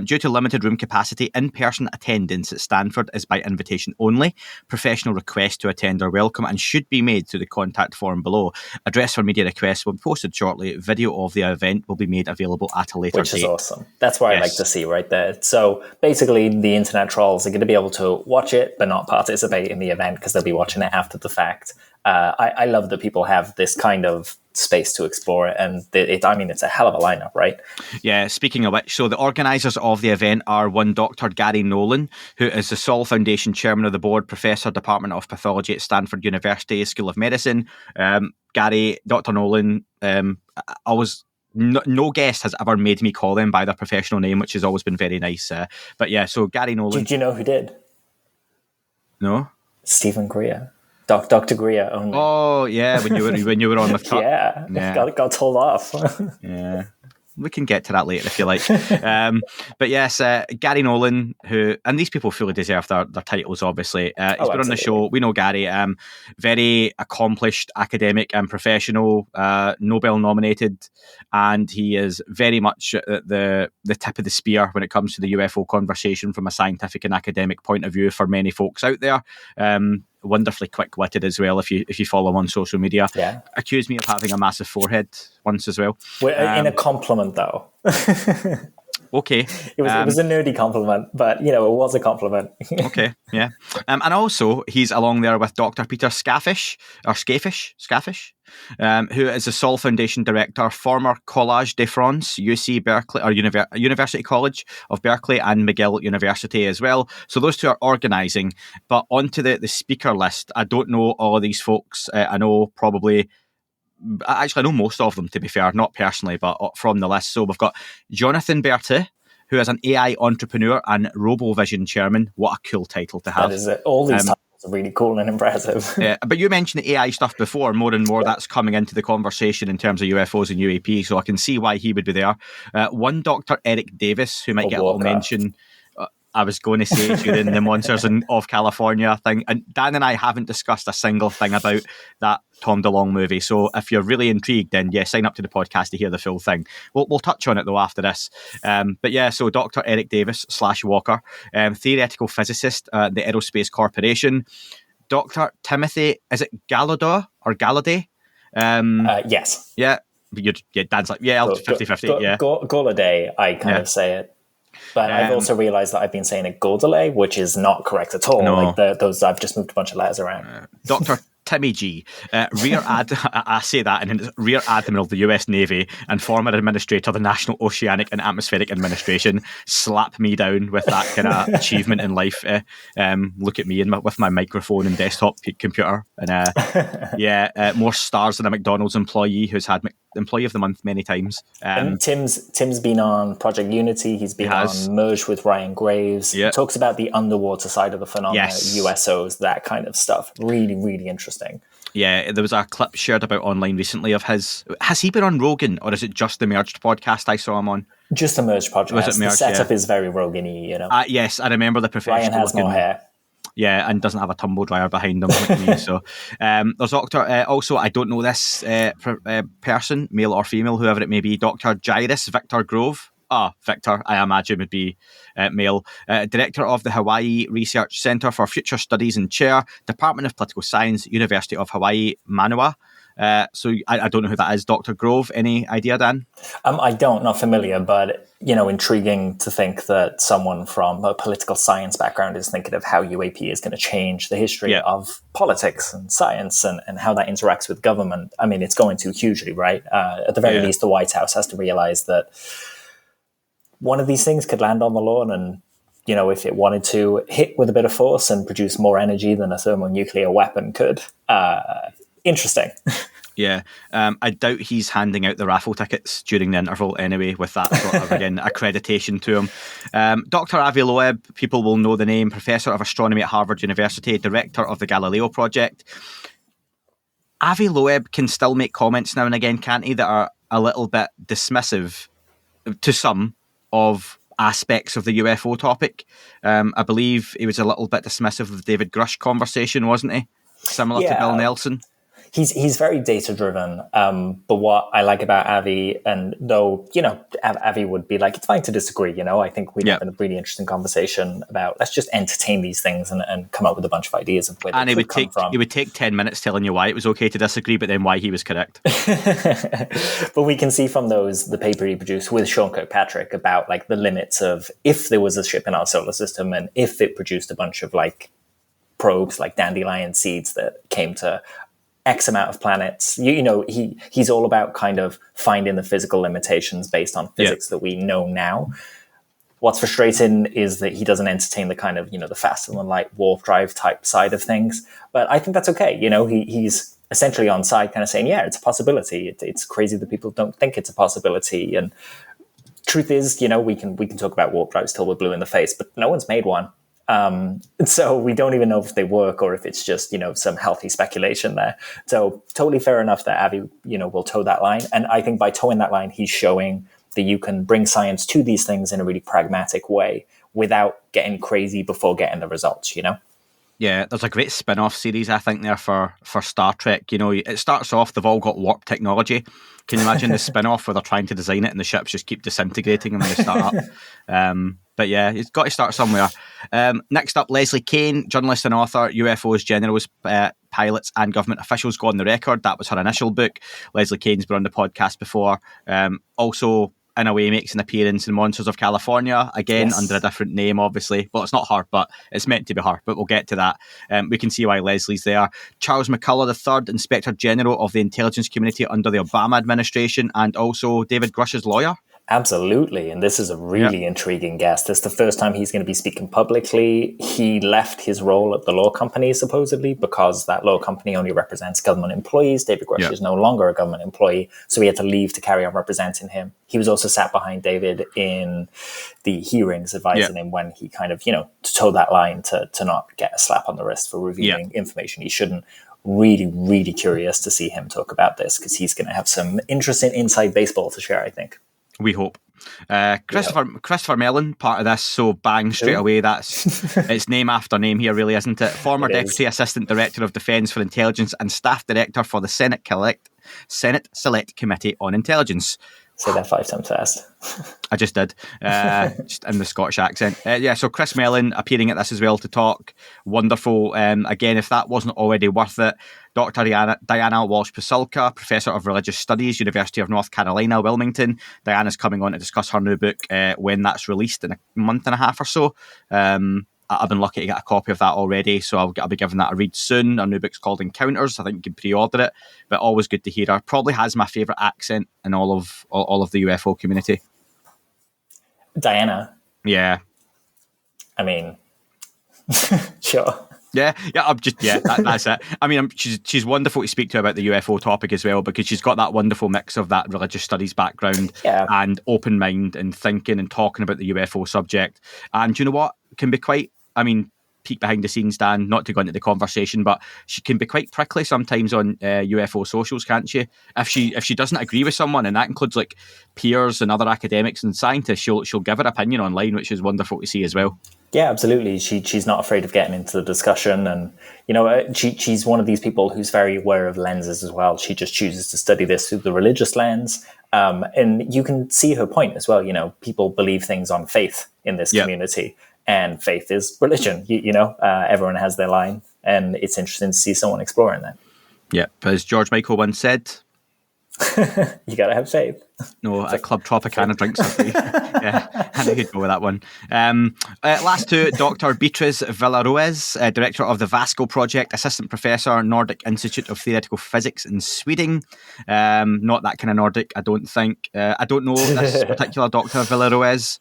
S2: due to limited room capacity, in-person attendance at Stanford is by invitation only. Professional requests to attend are welcome and should be made through the contact form below. Address for media requests will be posted shortly. Video of the event will be made available at a later date.
S3: Which is awesome. That's what I like to see right there. So basically, the internet trolls are going to be able to watch it but not participate in the event because they'll be watching it after the fact. I love that people have this kind of space to explore it, and it's a hell of a lineup, right?
S2: Yeah, speaking of which, so the organisers of the event are one Dr. Gary Nolan, who is the Sol Foundation Chairman of the Board, Professor, Department of Pathology at Stanford University School of Medicine. Dr. Nolan, no guest has ever made me call them by their professional name, which has always been very nice. So Gary Nolan...
S3: Did you know who did?
S2: No?
S3: Stephen Greer. Dr. Greer only.
S2: Oh yeah, when you were on with Cut.
S3: yeah. Got told off.
S2: Yeah, we can get to that later if you like. But yes, Gary Nolan, and these people fully deserve their titles. Obviously, he's been on the show. We know Gary, very accomplished academic and professional, Nobel nominated, and he is very much at the tip of the spear when it comes to the UFO conversation from a scientific and academic point of view for many folks out there. Wonderfully quick-witted as well if you follow him on social media.
S3: Yeah.
S2: Accused me of having a massive forehead once as well.
S3: In a compliment though.
S2: Okay.
S3: It was a nerdy compliment, but it was a compliment.
S2: Okay, yeah. And also he's along there with Dr. Peter Skafish, who is the Sol Foundation Director, former Collège de France, UC Berkeley, or University College of Berkeley, and McGill University as well. So those two are organising. But onto the speaker list, I don't know all of these folks. I know probably... Actually, I know most of them, to be fair, not personally, but from the list. So we've got Jonathan Berthe, who is an AI entrepreneur and RoboVision chairman. What a cool title to have.
S3: That is it. All these titles are really cool and impressive.
S2: Yeah, but you mentioned the AI stuff before. More and more that's coming into the conversation in terms of UFOs and UAP, so I can see why he would be there. One Dr. Eric Davis, who might get a little mention. I was going to say during the Monsters of California thing. And Dan and I haven't discussed a single thing about that Tom DeLonge movie. So if you're really intrigued, then sign up to the podcast to hear the full thing. We'll touch on it though after this. But yeah, so Dr. Eric Davis / Walker, theoretical physicist at the Aerospace Corporation. Dr. Timothy, is it Gallaudet or Galladay?
S3: Yes.
S2: Yeah. Dan's like, 50-50. Yeah.
S3: Gallaudet, I kind of say it. But I've also realised that I've been saying it Gaudelet, which is not correct at all.
S2: No.
S3: Like those, I've just moved a bunch of letters around.
S2: Dr. Timmy G, I say that, and then Rear Admiral of the US Navy and former administrator of the National Oceanic and Atmospheric Administration. Slap me down with that kind of achievement in life. Look at me with my microphone and desktop computer. And more stars than a McDonald's employee who's had Employee of the Month many times.
S3: And Tim's been on Project Unity. He's been on Merge with Ryan Graves. He talks about the underwater side of the phenomenon, USOs, that kind of stuff. Really, really interesting.
S2: Yeah, there was a clip shared about online recently of his. Has he been on Rogan, or is it just the Merged podcast I saw him on?
S3: Just the Merged podcast.
S2: Was it Merged,
S3: the setup is very Rogan-y, you know.
S2: Yes, I remember the professional.
S3: Ryan has no hair.
S2: Yeah, and doesn't have a tumble dryer behind him like me. So there's Dr. Also, I don't know this person, male or female, whoever it may be, Dr. Jairus Victor Grove. Victor, I imagine, would be male. Director of the Hawaii Research Center for Future Studies and Chair, Department of Political Science, University of Hawaii, Manoa. So I don't know who that is. Dr. Grove, any idea, Dan?
S3: I don't, not familiar, but, intriguing to think that someone from a political science background is thinking of how UAP is going to change the history of politics and science and how that interacts with government. I mean, it's going to hugely, right? At the very least, the White House has to realize that one of these things could land on the lawn and, if it wanted to hit with a bit of force and produce more energy than a thermonuclear weapon could. Interesting.
S2: Yeah. I doubt he's handing out the raffle tickets during the interval anyway, with that sort of, again, accreditation to him. Dr. Avi Loeb, people will know the name, Professor of Astronomy at Harvard University, Director of the Galileo Project. Avi Loeb can still make comments now and again, can't he, that are a little bit dismissive to some of aspects of the UFO topic. I believe he was a little bit dismissive of the David Grush conversation, wasn't he? Similar to Bill Nelson.
S3: He's very data driven. But what I like about Avi, and though, Avi would be like, it's fine to disagree, I think we'd have a really interesting conversation about, let's just entertain these things and come up with a bunch of ideas of where they could come from.
S2: He would take 10 minutes telling you why it was okay to disagree, but then why he was correct.
S3: But we can see from the paper he produced with Sean Kirkpatrick about like the limits of if there was a ship in our solar system and if it produced a bunch of like probes, like dandelion seeds that came to X amount of planets. He's all about kind of finding the physical limitations based on physics that we know now. What's frustrating is that he doesn't entertain the kind of, the faster than light warp drive type side of things. But I think that's okay. He's essentially on side kind of saying, yeah, it's a possibility. It's crazy that people don't think it's a possibility. And truth is, we can talk about warp drives till we're blue in the face, but no one's made one. So we don't even know if they work or if it's just, some healthy speculation there. So totally fair enough that Avi, will toe that line. And I think by towing that line, he's showing that you can bring science to these things in a really pragmatic way without getting crazy before getting the results,
S2: Yeah, there's a great spin-off series, I think, there for Star Trek. It starts off, they've all got warp technology. Can you imagine the spin-off where they're trying to design it and the ships just keep disintegrating when they start up? But yeah, it's got to start somewhere. Next up, Leslie Kean, journalist and author, UFOs, generals, pilots and government officials go on the record. That was her initial book. Leslie Kean's been on the podcast before. Also, in a way, makes an appearance in Monsters of California, again, under a different name, obviously. Well, it's not her, but it's meant to be her, but we'll get to that. We can see why Leslie's there. Charles McCullough III, Inspector General of the Intelligence Community under the Obama administration, and also David Grush's lawyer.
S3: Absolutely. And this is a really intriguing guest. It's the first time he's going to be speaking publicly. He left his role at the law company, supposedly, because that law company only represents government employees. David Grush is no longer a government employee, so he had to leave to carry on representing him. He was also sat behind David in the hearings, advising him when he kind of, to toe that line to not get a slap on the wrist for revealing information he shouldn't. Really, really curious to see him talk about this because he's going to have some interesting inside baseball to share, I think.
S2: We hope. Christopher Mellon, part of this, so bang, straight away, it's name after name here, really, isn't it? Former Deputy Assistant Director of Defence for Intelligence and Staff Director for the Senate Select Committee on Intelligence.
S3: Say that 5 times fast.
S2: I just did, just in the Scottish accent. So Chris Mellon appearing at this as well to talk. Wonderful. Again, if that wasn't already worth it, Dr. Diana Walsh-Pasulka, Professor of Religious Studies, University of North Carolina, Wilmington. Diana's coming on to discuss her new book when that's released in a month and a half or so. I've been lucky to get a copy of that already, so I'll be giving that a read soon. Our new book's called Encounters. I think you can pre-order it, but always good to hear her. Probably has my favourite accent in all of the UFO community.
S3: Diana.
S2: Yeah.
S3: I mean, sure.
S2: That's it. I mean, she's wonderful to speak to about the UFO topic as well, because she's got that wonderful mix of that religious studies background and open mind and thinking and talking about the UFO subject. And you know what? Can be quite, peek behind the scenes, Dan, not to go into the conversation, but she can be quite prickly sometimes on UFO socials, can't she? If she doesn't agree with someone, and that includes like peers and other academics and scientists, she'll give her opinion online, which is wonderful to see as well.
S3: Yeah, absolutely. She's not afraid of getting into the discussion, and she's one of these people who's very aware of lenses as well. She just chooses to study this through the religious lens, and you can see her point as well. People believe things on faith in this community, and faith is religion. Everyone has their line, and it's interesting to see someone exploring that.
S2: Yeah, as George Michael once said,
S3: you gotta have faith.
S2: No, at Club Tropicana drinks are free. Yeah, I could go with that one. Last two, Dr. Beatriz Villarroez, Director of the Vasco Project, Assistant Professor, Nordic Institute of Theoretical Physics in Sweden. Not that kind of Nordic, I don't think. I don't know this particular Dr. Villarroez.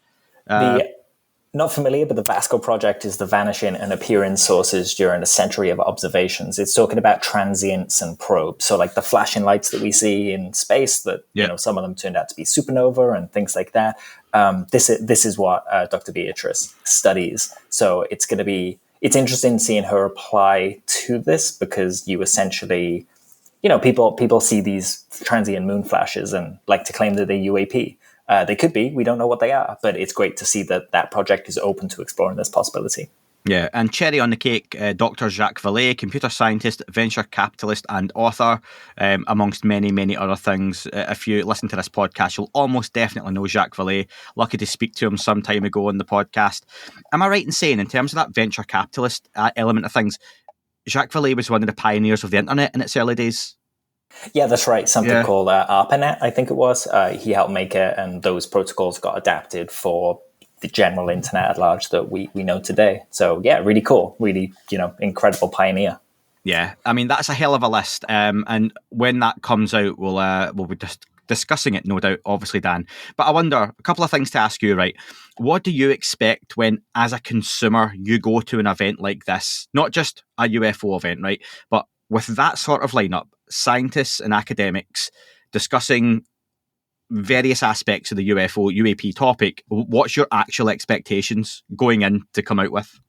S3: Not familiar, but the Vasco Project is the vanishing and appearing sources during a century of observations. It's talking about transients and probes. So like the flashing lights that we see in space that, some of them turned out to be supernova and things like that. This is what Dr. Beatriz studies. So it's interesting seeing her apply to this, because you essentially, people see these transient moon flashes and like to claim that they're UAP. They could be. We don't know what they are, but it's great to see that project is open to exploring this possibility.
S2: Yeah, and cherry on the cake, Dr. Jacques Vallée, computer scientist, venture capitalist and author, amongst many, many other things. If you listen to this podcast, you'll almost definitely know Jacques Vallée. Lucky to speak to him some time ago on the podcast. Am I right in saying, in terms of that venture capitalist element of things, Jacques Vallée was one of the pioneers of the internet in its early days?
S3: Yeah, that's right. Something called ARPANET, I think it was. He helped make it, and those protocols got adapted for the general internet at large that we know today. So yeah, really cool. Really, incredible pioneer.
S2: Yeah, that's a hell of a list. And when that comes out, we'll be just discussing it, no doubt, obviously, Dan. But I wonder, a couple of things to ask you, right? What do you expect when, as a consumer, you go to an event like this? Not just a UFO event, right? But with that sort of lineup, scientists and academics discussing various aspects of the UAP topic, what's your actual expectations going in to come out with?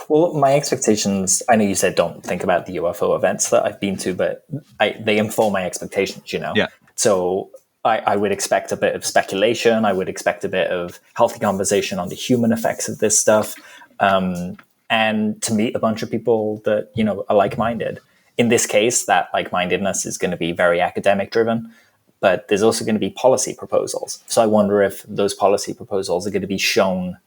S3: Well, my expectations, I know you said don't think about the UFO events that I've been to, but they inform my expectations,
S2: Yeah.
S3: So I would expect a bit of speculation. I would expect a bit of healthy conversation on the human effects of this stuff, and to meet a bunch of people that, are like-minded. In this case, that like-mindedness is going to be very academic driven, but there's also going to be policy proposals. So I wonder if those policy proposals are going to be shown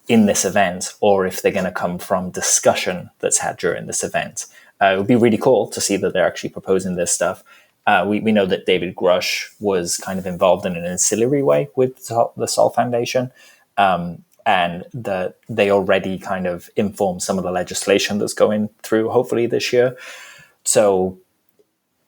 S3: in this event, or if they're going to come from discussion that's had during this event. It would be really cool to see that they're actually proposing this stuff. We know that David Grush was kind of involved in an ancillary way with the Sol Foundation, and that they already kind of informed some of the legislation that's going through, hopefully this year. So,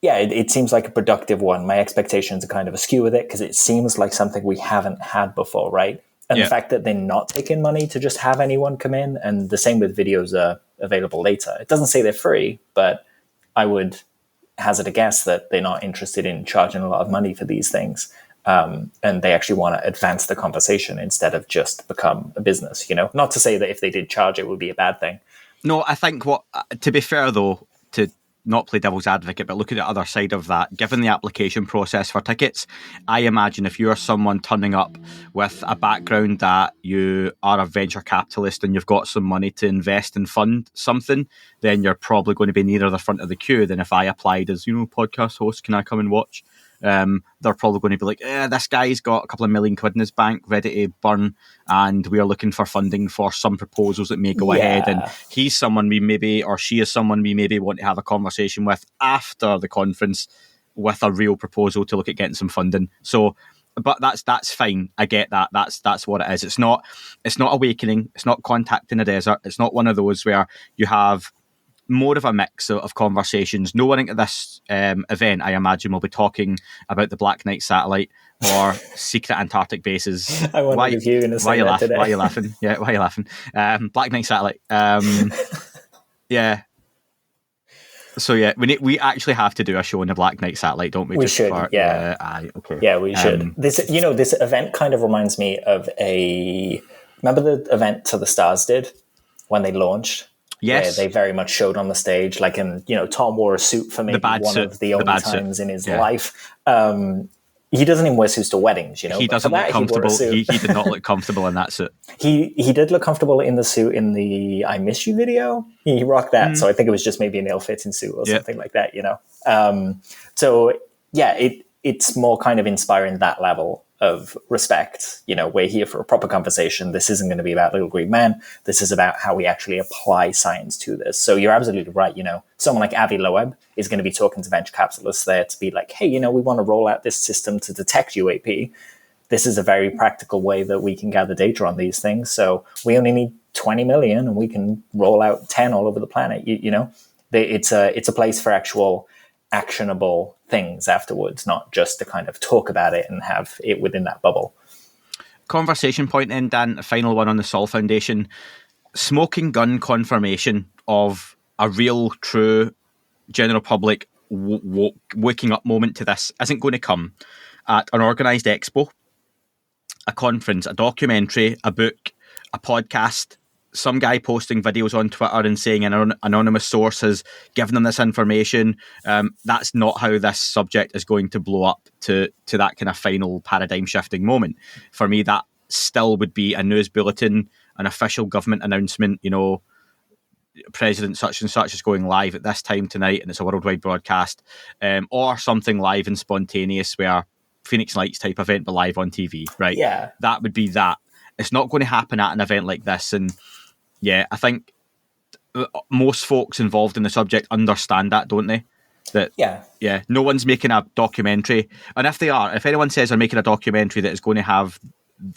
S3: yeah, it seems like a productive one. My expectations are kind of askew with it, because it seems like something we haven't had before, right? And the fact that they're not taking money to just have anyone come in, and the same with videos are available later. It doesn't say they're free, but I would hazard a guess that they're not interested in charging a lot of money for these things. And they actually want to advance the conversation instead of just become a business, Not to say that if they did charge, it would be a bad thing.
S2: No, I think to be fair though, not play devil's advocate, but look at the other side of that. Given the application process for tickets, I imagine if you're someone turning up with a background that you are a venture capitalist and you've got some money to invest and fund something, then you're probably going to be nearer the front of the queue than if I applied as, podcast host, can I come and watch? They're probably going to be like, this guy's got a couple of million quid in his bank ready to burn, and we are looking for funding for some proposals that may go ahead. And he's someone we maybe, or she is someone we maybe want to have a conversation with after the conference with a real proposal to look at getting some funding. So, but that's fine. I get that. That's what it is. It's not Awakening. It's not Contact in the Desert. It's not one of those where you have more of a mix of conversations. No one at this event, I imagine, will be talking about the Black Knight satellite or secret Antarctic bases.
S3: I wondered if you were going to say that today.
S2: Why are you laughing? Yeah, why are you laughing? Black Knight satellite. Yeah. So yeah, we actually have to do a show on the Black Knight satellite, don't we?
S3: We should.
S2: Okay.
S3: Yeah, we should. This event kind of reminds me of remember the event To the Stars did when they launched?
S2: Yes.
S3: Where they very much showed on the stage, like, and Tom wore a suit for maybe of the only times in his life. He doesn't even wear suits to weddings,
S2: He doesn't look comfortable. He did not look comfortable in that suit.
S3: He did look comfortable in the suit in the I Miss You video. He rocked that. So I think it was just maybe an ill-fitting suit or something like that, So yeah, it's more kind of inspiring that level of respect. We're here for a proper conversation. This isn't going to be about little green men. This is about how we actually apply science to this. So you're absolutely right. Someone like Avi Loeb is going to be talking to venture capitalists there to be like, hey, we want to roll out this system to detect UAP. This is a very practical way that we can gather data on these things. So we only need 20 million and we can roll out 10 all over the planet. It's a place for actual actionable things afterwards, not just to kind of talk about it and have it within that bubble.
S2: Conversation point then, Dan, a final one on the Sol Foundation. Smoking gun confirmation of a real, true, general public waking up moment to this isn't going to come at an organised expo, a conference, a documentary, a book, a podcast, some guy posting videos on Twitter and saying an anonymous source has given them this information. That's not how this subject is going to blow up to that kind of final paradigm shifting moment. For me, that still would be a news bulletin, an official government announcement, President such and such is going live at this time tonight and it's a worldwide broadcast, or something live and spontaneous where Phoenix Lights type event but live on TV, right?
S3: Yeah.
S2: That would be that. It's not going to happen at an event like this. And yeah, I think most folks involved in the subject understand that, don't they? Yeah, no one's making a documentary. And if they are, if anyone says they're making a documentary that is going to have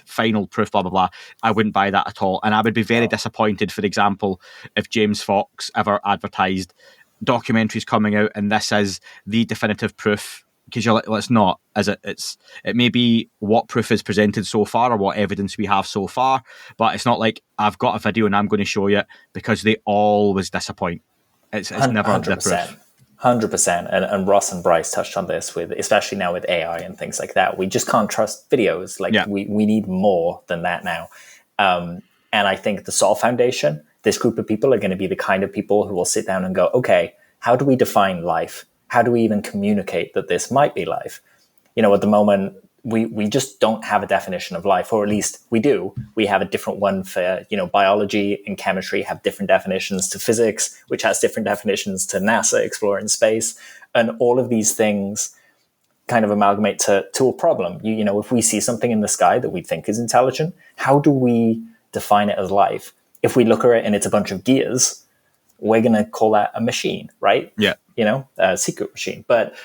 S2: final proof, blah, blah, blah, I wouldn't buy that at all. And I would be very disappointed, for example, if James Fox ever advertised documentaries coming out and this is the definitive proof. Because you're like, well, it's not, is it? It may be what proof is presented so far or what evidence we have so far, but it's not like I've got a video and I'm going to show you, because they always disappoint. It's never 100%. The proof.
S3: 100%. And Ross and Bryce touched on this especially now with AI and things like that. We just can't trust videos. We need more than that now. And I think the Sol Foundation, this group of people are going to be the kind of people who will sit down and go, okay, how do we define life? How do we even communicate that this might be life? At the moment, we just don't have a definition of life, or at least we do. We have a different one for, biology and chemistry have different definitions to physics, which has different definitions to NASA exploring space. And all of these things kind of amalgamate to a problem. If we see something in the sky that we think is intelligent, how do we define it as life? If we look at it and it's a bunch of gears, we're going to call that a machine, right?
S2: Yeah.
S3: A secret machine. But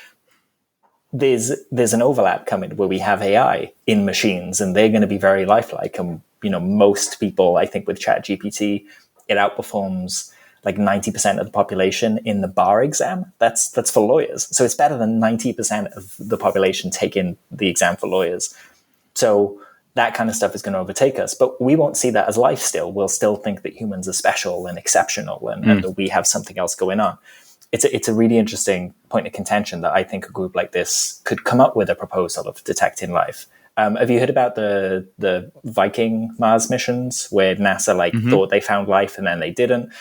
S3: there's an overlap coming where we have AI in machines and they're going to be very lifelike. And, most people, I think with ChatGPT, it outperforms like 90% of the population in the bar exam. That's for lawyers. So it's better than 90% of the population taking the exam for lawyers. So that kind of stuff is going to overtake us, but we won't see that as life still. We'll still think that humans are special and exceptional and that we have something else going on. It's a really interesting point of contention that I think a group like this could come up with a proposal of detecting life. Have you heard about the Viking Mars missions where NASA thought they found life and then they didn't?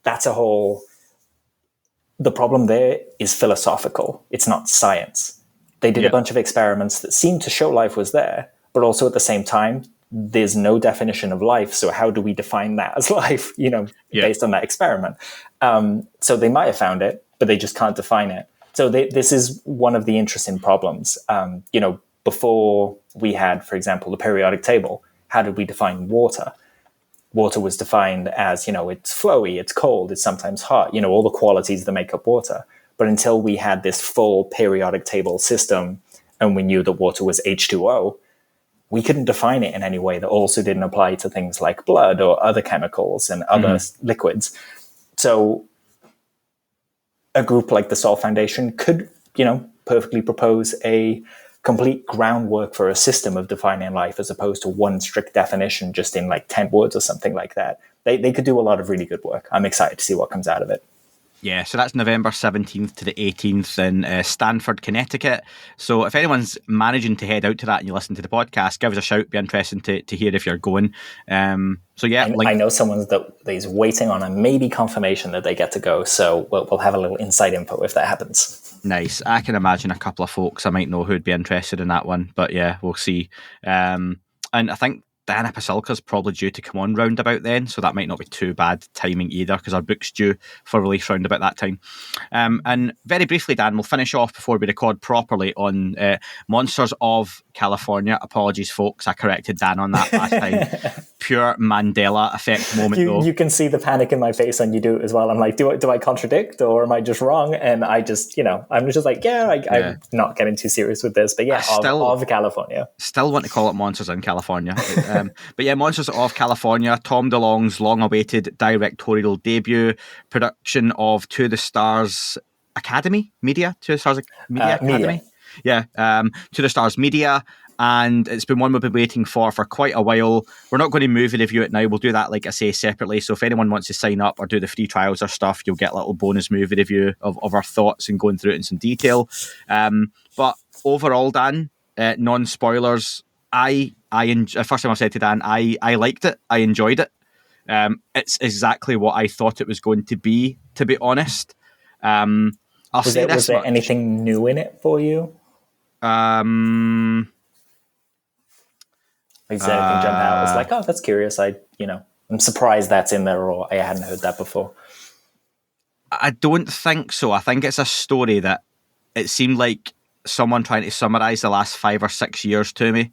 S3: That's a whole the problem there is philosophical. It's not science. They did a bunch of experiments that seemed to show life was there, but also at the same time, there's no definition of life. So how do we define that as life, based on that experiment? So they might have found it, but they just can't define it. So this is one of the interesting problems. Before we had, for example, the periodic table, how did we define water? Water was defined as, it's flowy, it's cold, it's sometimes hot, all the qualities that make up water. But until we had this full periodic table system and we knew that water was H2O, we couldn't define it in any way that also didn't apply to things like blood or other chemicals and other liquids. So a group like the Solve Foundation could, perfectly propose a complete groundwork for a system of defining life as opposed to one strict definition just in like 10 words or something like that. They could do a lot of really good work. I'm excited to see what comes out of it.
S2: Yeah, so that's November 17th to the 18th in Stanford, Connecticut. So if anyone's managing to head out to that and you listen to the podcast, give us a shout. It'd be interesting to hear if you're going. So yeah,
S3: I know someone that is waiting on a maybe confirmation that they get to go. So we'll have a little inside info if that happens.
S2: Nice. I can imagine a couple of folks I might know who'd be interested in that one. But yeah, we'll see. And I think Diana Pasulka's probably due to come on round about then, so that might not be too bad timing either, because our book's due for release round about that time. And very briefly, Dan, we'll finish off before we record properly on Monsters of California. Apologies, folks, I corrected Dan on that last time. Pure Mandela effect moment, though.
S3: You can see the panic in my face when you do it as well. I'm like, do I contradict or am I just wrong? And I just, I'm just like, I'm not getting too serious with this. But yeah, of California.
S2: Still want to call it Monsters in California. But yeah, Monsters of California, Tom DeLonge's long-awaited directorial debut, production of To the Stars Academy Media? To the Stars Media Academy? Yeah, To the Stars Media. And it's been one we've been waiting for quite a while. We're not going to movie review it now. We'll do that, like I say, separately. So if anyone wants to sign up or do the free trials or stuff, you'll get a little bonus movie review of our thoughts and going through it in some detail. But overall, Dan, non-spoilers, first time I said to Dan, I liked it. I enjoyed it. It's exactly what I thought it was going to be honest. Was there
S3: anything new in it for you? Like, did anything jump out? I was like, oh, that's curious. I'm surprised that's in there, or I hadn't heard that before.
S2: I don't think so. I think it's a story that it seemed like someone trying to summarize the last 5 or 6 years to me.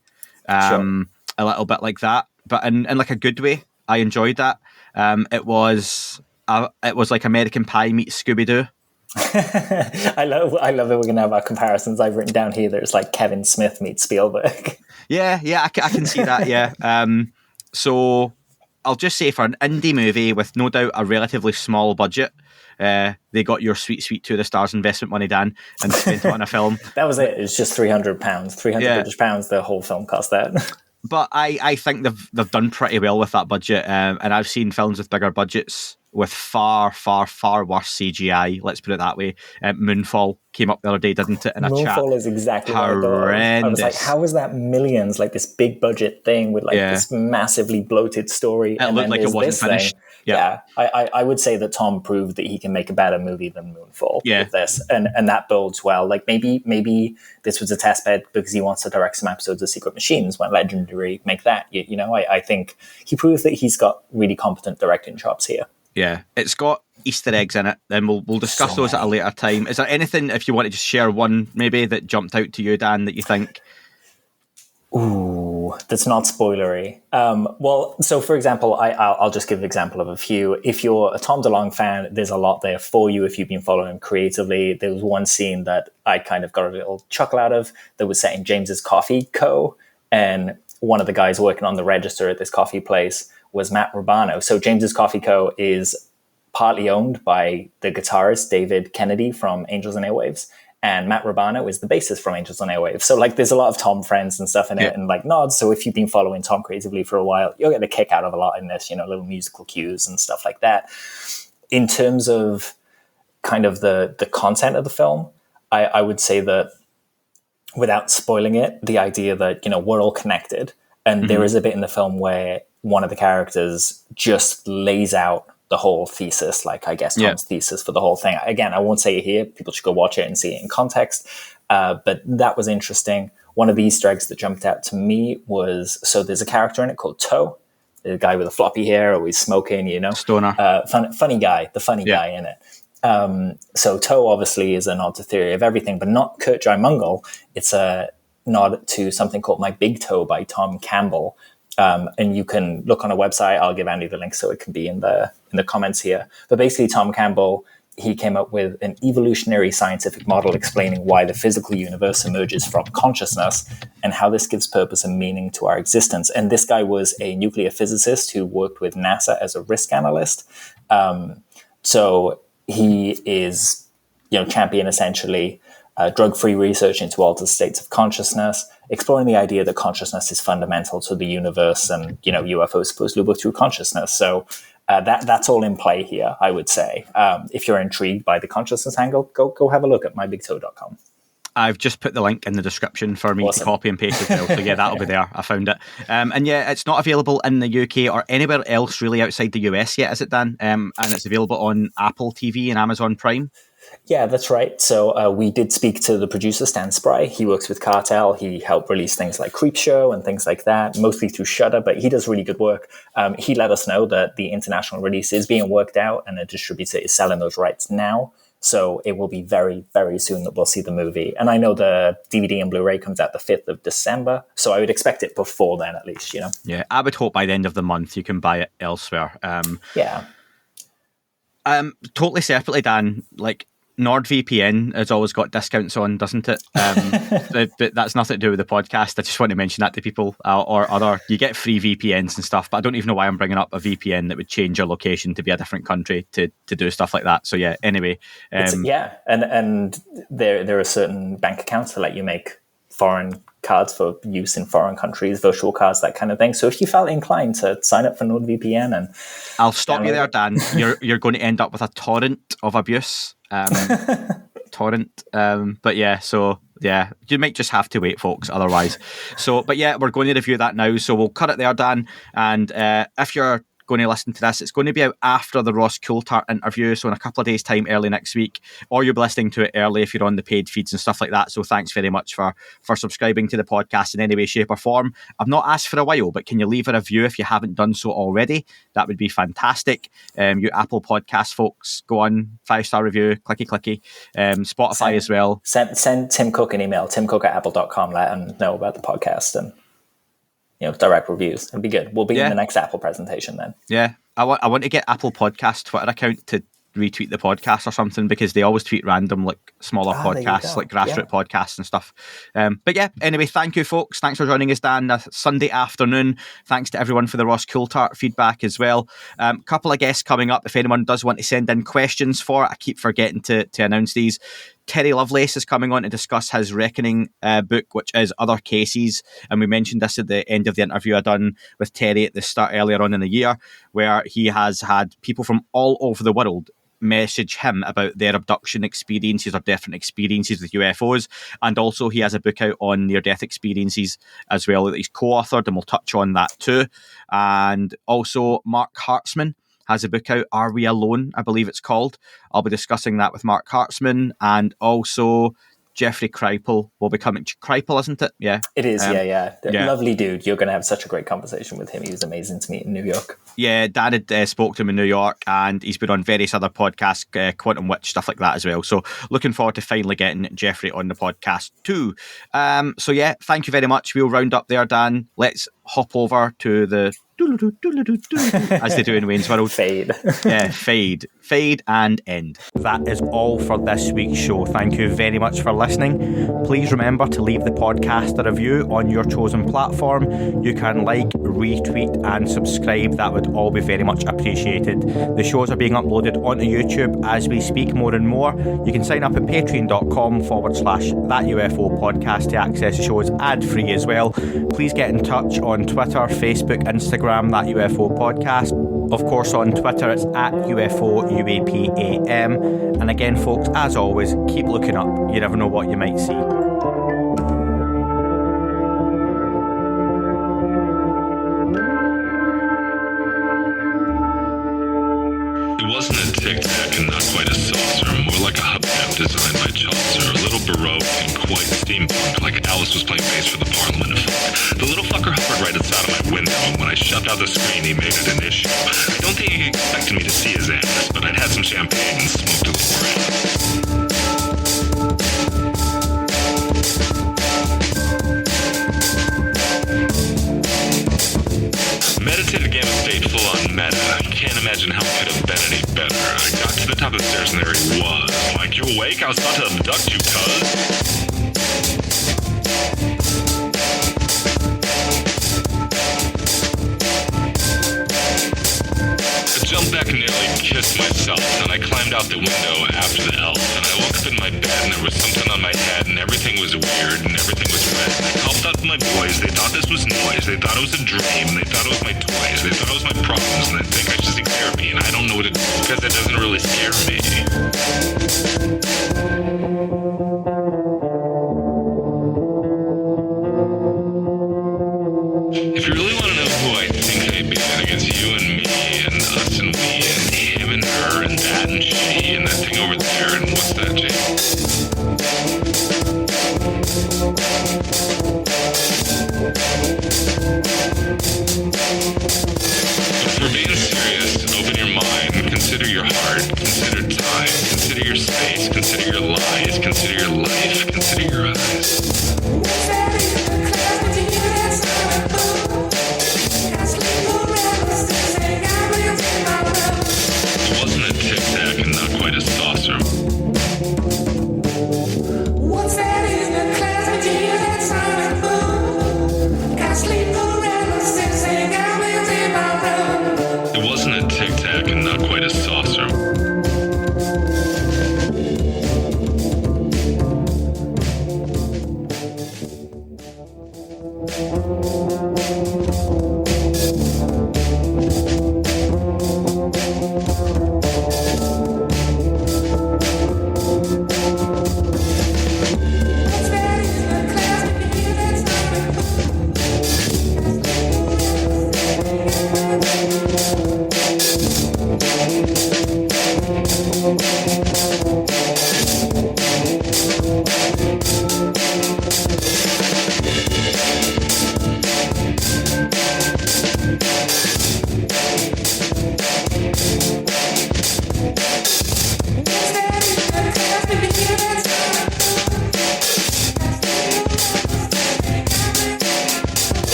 S2: Sure. A little bit like that, but in like a good way. I enjoyed that. It was like American Pie meets Scooby-Doo.
S3: I love that we're gonna have our comparisons. I've written down here that it's like Kevin Smith meets Spielberg. Yeah,
S2: I can see that. Yeah. So I'll just say, for an indie movie with no doubt a relatively small budget, they got your sweet To the Stars investment money, Dan, and spent it on a film.
S3: That was it. It was just £300, British pounds. The whole film cost that.
S2: But I think they've done pretty well with that budget, and I've seen films with bigger budgets with far, far, far worse CGI. Let's put it that way. Moonfall came up the other day, didn't it? In a chat.
S3: Moonfall is exactly horrendous. I was like, how is that millions? Like this big budget thing with this massively bloated story.
S2: It looked like it wasn't finished.
S3: Yeah. I would say that Tom proved that he can make a better movie than Moonfall with this, and that builds well. Like maybe this was a test bed because he wants to direct some episodes of Secret Machines when Legendary make that. I think he proved that he's got really competent directing chops here.
S2: Yeah, it's got Easter eggs in it. Then we'll discuss those at a later time. Is there anything, if you want to just share one, maybe that jumped out to you, Dan, that you think?
S3: Ooh, that's not spoilery. Well, so for example, I'll just give an example of a few. If you're a Tom DeLonge fan, there's a lot there for you if you've been following him creatively. There was one scene that I kind of got a little chuckle out of that was set in James's Coffee Co. And one of the guys working on the register at this coffee place was Matt Rubano. So James's Coffee Co. is partly owned by the guitarist David Kennedy from Angels and Airwaves, and Matt Rubano is the bassist from Angels and Airwaves. So like there's a lot of Tom friends and stuff in it and like nods. So if you've been following Tom creatively for a while, you'll get a kick out of a lot in this, little musical cues and stuff like that. In terms of kind of the content of the film, I would say that without spoiling it, the idea that, we're all connected. And there is a bit in the film where one of the characters just lays out the whole thesis, like I guess Tom's thesis for the whole thing. Again, I won't say it here. People should go watch it and see it in context. But that was interesting. One of the Easter eggs that jumped out to me was, so there's a character in it called Toe, the guy with the floppy hair, always smoking,
S2: Stoner.
S3: Funny guy, the funny guy in it. So Toe obviously is a nod to Theory of Everything, but not Kurt Mungle. It's a nod to something called My Big Toe by Tom Campbell. And you can look on a website. I'll give Andy the link so it can be in the comments here. But basically, Tom Campbell, he came up with an evolutionary scientific model explaining why the physical universe emerges from consciousness and how this gives purpose and meaning to our existence. And this guy was a nuclear physicist who worked with NASA as a risk analyst. So he is, champion essentially drug-free research into altered states of consciousness, exploring the idea that consciousness is fundamental to the universe, and UFOs supposedly work through consciousness. So that's all in play here, I would say. If you're intrigued by the consciousness angle, go have a look at mybigtoe.com.
S2: I've just put the link in the description for me to copy and paste as well. So yeah, that'll be there. I found it. And yeah, it's not available in the UK or anywhere else really outside the US yet, is it, Dan? And it's available on Apple TV and Amazon Prime.
S3: Yeah, that's right. So we did speak to the producer, Stan Spry. He works with Cartel. He helped release things like Creepshow and things like that, mostly through Shudder, but he does really good work. He let us know that the international release is being worked out and a distributor is selling those rights now. So it will be very, very soon that we'll see the movie. And I know the DVD and Blu-ray comes out the 5th of December. So I would expect it before then, at least,
S2: Yeah, I would hope by the end of the month you can buy it elsewhere.
S3: Yeah.
S2: Totally separately, Dan, like, NordVPN has always got discounts on, doesn't it? But that's nothing to do with the podcast. I just want to mention that to people. You get free VPNs and stuff, but I don't even know why I'm bringing up a VPN that would change your location to be a different country to do stuff like that. So yeah, anyway.
S3: And there are certain bank accounts that let you make foreign cards for use in foreign countries, virtual cards, that kind of thing. So if you felt inclined to sign up for NordVPN, and
S2: I'll stop you there, Dan. You're going to end up with a torrent of abuse. Torrent. But yeah, so yeah, you might just have to wait, folks, otherwise. But yeah, we're going to review that now. So we'll cut it there, Dan. And if you're going to listen to this, it's going to be out after the Ross Coulthart interview, so in a couple of days' time, early next week, or you'll be listening to it early if you're on the paid feeds and stuff like that. So thanks very much for subscribing to the podcast in any way, shape or form. I've not asked for a while, but can you leave a review if you haven't done so already? That would be fantastic. You Apple Podcast folks, go on, 5-star review, clicky. Spotify as well.
S3: Send Tim Cook an email, timcook@apple.com, let him know about the podcast, and direct reviews. It'd be good. We'll be in the next Apple presentation then. Yeah.
S2: I want to get Apple Podcast Twitter account to retweet the podcast or something, because they always tweet random, like, smaller podcasts, like grassroots podcasts and stuff. But yeah, anyway, thank you, folks. Thanks for joining us, Dan. Sunday afternoon. Thanks to everyone for the Ross Coulthart feedback as well. Couple of guests coming up. If anyone does want to send in questions for it, I keep forgetting to announce these. Terry Lovelace is coming on to discuss his Reckoning book, which is Other Cases. And we mentioned this at the end of the interview I done with Terry at the start earlier on in the year, where he has had people from all over the world message him about their abduction experiences or different experiences with UFOs. And also he has a book out on near-death experiences as well that he's co-authored, and we'll touch on that too. And also Mark Hartzman has a book out, Are We Alone? I believe it's called. I'll be discussing that with Mark Hartzman. And also Jeffrey Kripal will be coming. Kripal, isn't it? Yeah.
S3: It is, yeah. Lovely dude. You're going to have such a great conversation with him. He was amazing to meet in New York.
S2: Yeah, Dan had spoke to him in New York, and he's been on various other podcasts, Quantum Witch, stuff like that as well. So looking forward to finally getting Jeffrey on the podcast too. So yeah, thank you very much. We'll round up there, Dan. Let's hop over to the as they do in Wayne's World.
S3: Fade.
S2: Yeah, fade and end. That is all for this week's show. Thank you very much for listening. Please remember to leave the podcast a review on your chosen platform. You can like, retweet and subscribe. That would all be very much appreciated. The shows are being uploaded onto YouTube as we speak more and more. You can sign up at patreon.com/That UFO podcast to access the shows ad-free as well. Please get in touch on Twitter, Facebook, Instagram, That UFO podcast. Of course, on Twitter, it's at UFO UAPAM. And again, folks, as always, keep looking up. You never know what you might see.
S4: baroque and quite steampunk, like Alice was playing bass for the Parliament of Folk. The little fucker hovered right outside of my window, and when I shoved out the screen, he made it an issue. I don't think he expected me to see his ass, but I'd had some champagne and smoked a little around. Meditative Gamma State full-on meta. Can't imagine how it could have been any better. I got to the top of the stairs and there he was. Like, you awake? I was about to abduct you, cuz. I jumped back and nearly kissed myself, and I climbed out the window after the elf, and I woke up in my bed and there was something on my head and everything was weird and everything was red. I called out to my boys, they thought this was noise, they thought it was a dream, they thought it was my toys, they thought it was my problems, and they think I should seek therapy, and I don't know what it is because it doesn't really scare me. If you really want to know who I think may be, then against you and me and us and we and him and her and that and she and that thing over there and what's that, Jake? But if we're being serious, open your mind, consider your heart, consider time, consider your space, consider your lies, consider your life, consider your eyes. It wasn't a tic-tac and not quite a saucer.
S5: What's that in the class with you that's on a boom? Got sleep paralysis and got wheels in my room.
S4: It wasn't a tic-tac and not quite a saucer.